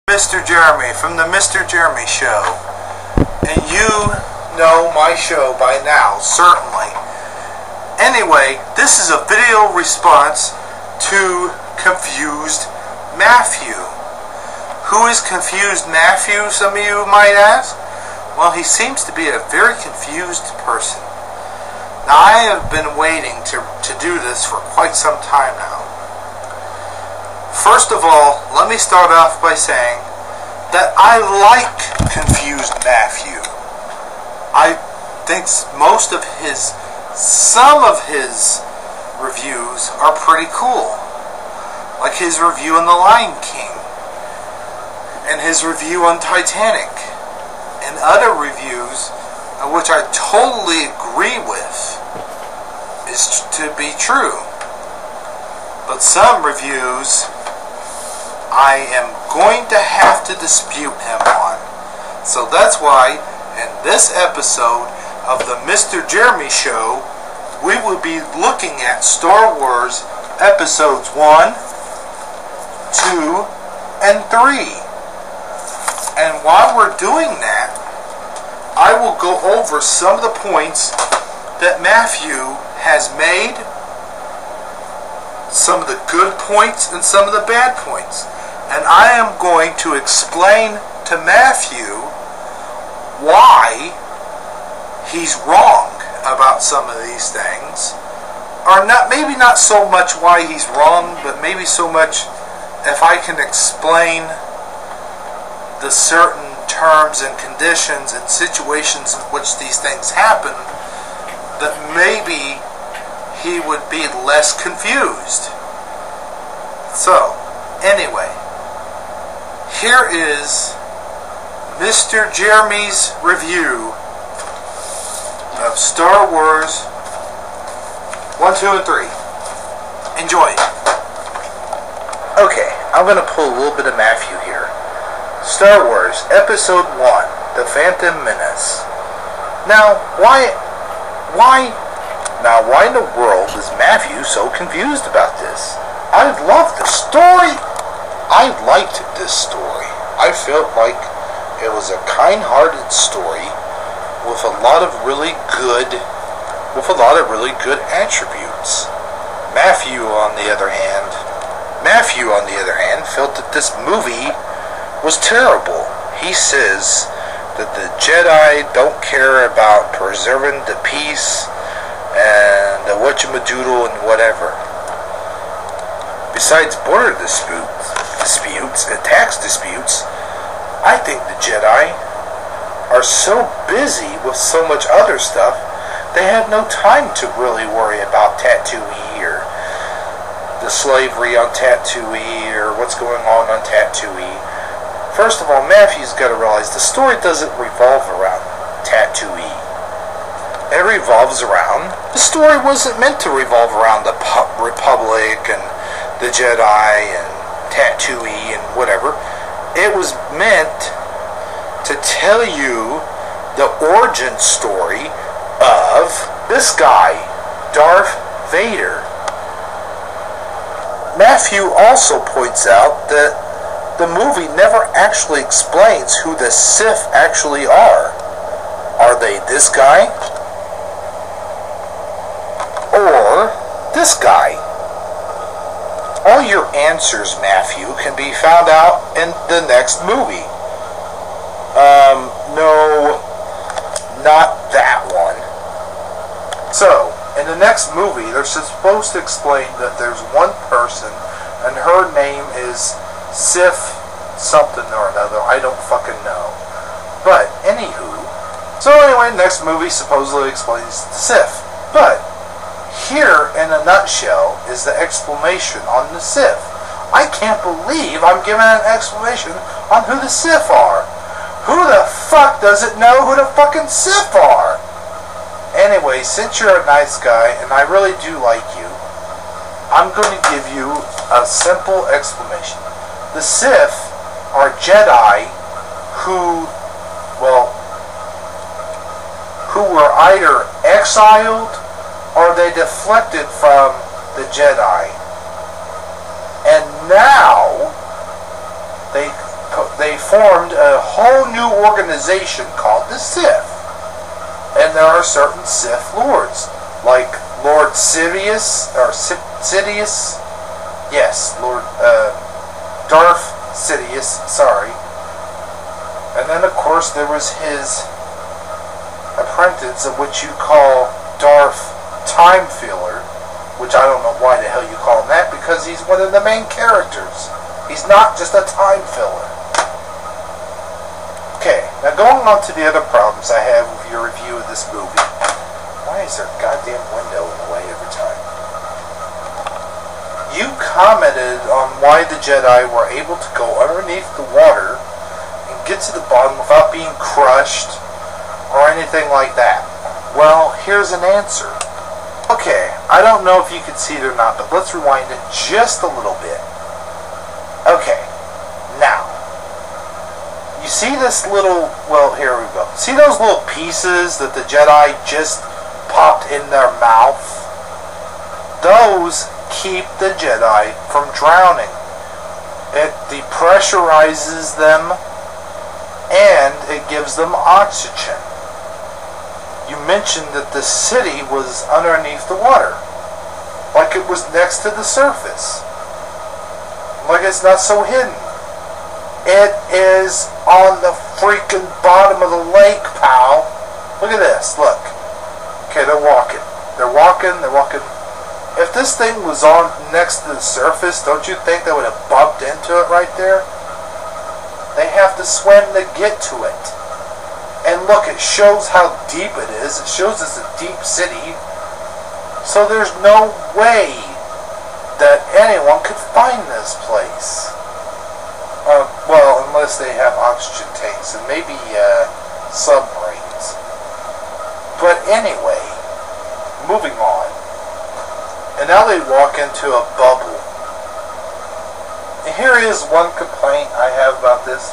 Mr. Jeremy from the Mr. Jeremy Show. And you know my show by now, certainly. Anyway, this is a video response to Confused Matthew. Who is Confused Matthew, some of you might ask? Well, he seems to be a very confused person. Now, I have been waiting to do this for quite some time now. First of all, let me start off by saying that I like Confused Matthew. I think some of his reviews are pretty cool. Like his review on The Lion King, and his review on Titanic, and other reviews which I totally agree with is to be true. But some reviews I am going to have to dispute him on. So that's why in this episode of the Mr. Jeremy Show, we will be looking at Star Wars episodes 1, 2, and 3. And while we're doing that, I will go over some of the points that Matthew has made, some of the good points and some of the bad points. And I am going to explain to Matthew why he's wrong about some of these things. Or not, maybe not so much why he's wrong, but maybe so much if I can explain the certain terms and conditions and situations in which these things happen, that maybe he would be less confused. So, anyway, here is Mr. Jeremy's review of Star Wars 1, 2, and 3. Enjoy it. Okay, I'm going to pull a little bit of Matthew here. Star Wars Episode 1, The Phantom Menace. Now, why in the world is Matthew so confused about this? I love the story. I liked this story. I felt like it was a kind-hearted story with a lot of really good attributes. Matthew, on the other hand, felt that this movie was terrible. He says that the Jedi don't care about preserving the peace and the whatchamadoodle and whatever. Besides border disputes and tax disputes, I think the Jedi are so busy with so much other stuff, they have no time to really worry about Tatooine or the slavery on Tatooine or what's going on Tatooine. First of all, Matthew's got to realize the story doesn't revolve around Tatooine. It revolves around... The story wasn't meant to revolve around the Republic and the Jedi and Tatooine and whatever. It was meant to tell you the origin story of this guy, Darth Vader. Matthew also points out that the movie never actually explains who the Sith actually are. Are they this guy? Or this guy? All your answers, Matthew, can be found out in the next movie. No, not that one. So, in the next movie, they're supposed to explain that there's one person, and her name is Sith something or another. I don't fucking know. But, anywho. So anyway, next movie supposedly explains the Sith. But, here, in a nutshell, is the explanation on the Sith. I can't believe I'm giving an explanation on who the Sith are. Who the fuck doesn't know who the fucking Sith are? Anyway, since you're a nice guy, and I really do like you, I'm going to give you a simple explanation. The Sith are Jedi who were either exiled or they deflected from the Jedi. And now they formed a whole new organization called the Sith. And there are certain Sith lords, like Lord Sidious, or Sidious, yes, Lord Darth Sidious, sorry. And then of course there was his apprentice, of which you call Darth Time Filler, which I don't know why the hell you call him that, because he's one of the main characters. He's not just a time filler. Okay, now going on to the other problems I have with your review of this movie. Why is there a goddamn window in the way every time? You commented on why the Jedi were able to go underneath the water and get to the bottom without being crushed or anything like that. Well, here's an answer. Okay, I don't know if you can see it or not, but let's rewind it just a little bit. Okay, now, you see this little, well, here we go. See those little pieces that the Jedi just popped in their mouth? Those keep the Jedi from drowning. It depressurizes them and it gives them oxygen. You mentioned that the city was underneath the water, like it was next to the surface, like it's not so hidden. It is on the freaking bottom of the lake, pal. Look at this, look. Okay, they're walking. They're walking. If this thing was on next to the surface, don't you think they would have bumped into it right there? They have to swim to get to it. And look, it shows how deep it is. It shows it's a deep city. So there's no way that anyone could find this place. Well, unless they have oxygen tanks and maybe submarines. But anyway, moving on. And now they walk into a bubble. And here is one complaint I have about this.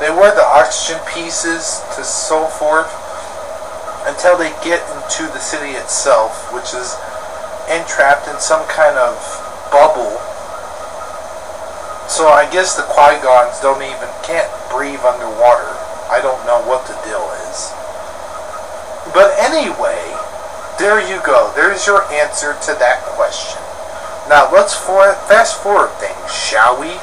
They wear the oxygen pieces to so forth until they get into the city itself, which is entrapped in some kind of bubble. So I guess the Qui-Gons can't breathe underwater. I don't know what the deal is. But anyway, there you go. There's your answer to that question. Now let's fast forward things, shall we?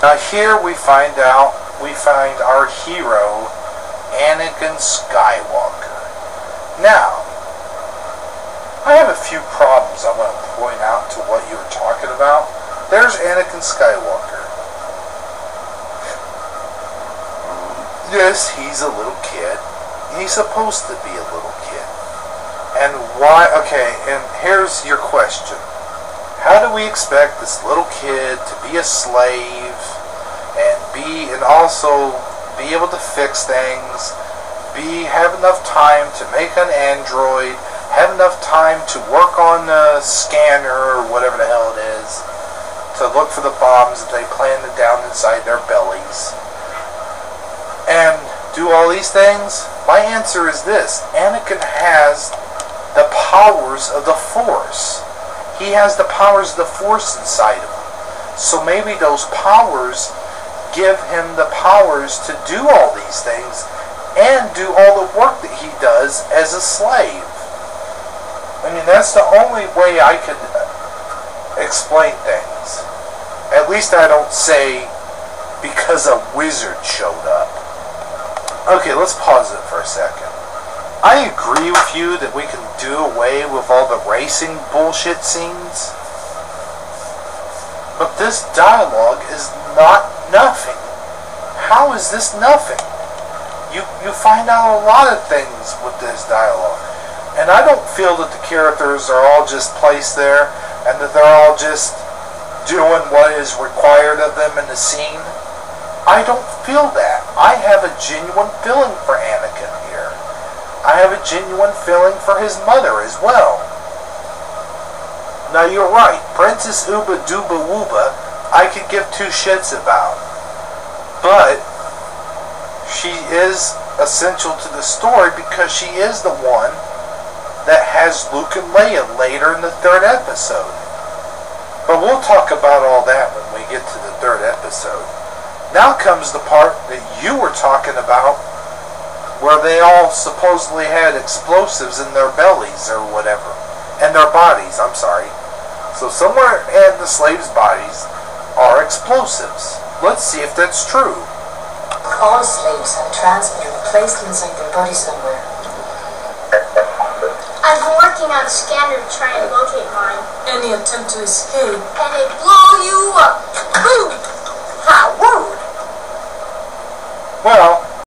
Now here we find our hero, Anakin Skywalker. Now, I have a few problems I want to point out to what you were talking about. There's Anakin Skywalker. Yes, he's a little kid. He's supposed to be a little kid. And why? Okay, and here's your question. How do we expect this little kid to be a slave and also be able to fix things, have enough time to make an android, have enough time to work on the scanner or whatever the hell it is, to look for the bombs that they planted down inside their bellies, and do all these things? My answer is this: Anakin has the powers of the Force. He has the powers of the Force inside of him. So maybe those powers give him the powers to do all these things and do all the work that he does as a slave. I mean, that's the only way I could explain things. At least I don't say because a wizard showed up. Okay, let's pause it for a second. I agree with you that we can do away with all the racing bullshit scenes. But this dialogue is not nothing. How is this nothing? You find out a lot of things with this dialogue. And I don't feel that the characters are all just placed there and that they're all just doing what is required of them in the scene. I don't feel that. I have a genuine feeling for Anakin here. I have a genuine feeling for his mother as well. Now you're right, Princess Uba Duba Wooba, I could give two shits about. But she is essential to the story because she is the one that has Luke and Leia later in the third episode. But we'll talk about all that when we get to the third episode. Now comes the part that you were talking about, where they all supposedly had explosives in their bellies or whatever. And their bodies, I'm sorry. So somewhere in the slaves' bodies are explosives. Let's see if that's true. All slaves have transmitter placed inside their body somewhere. I've been working on a scanner to try and locate mine. Any attempt to escape, And it blow you up. Boom! How rude. Well,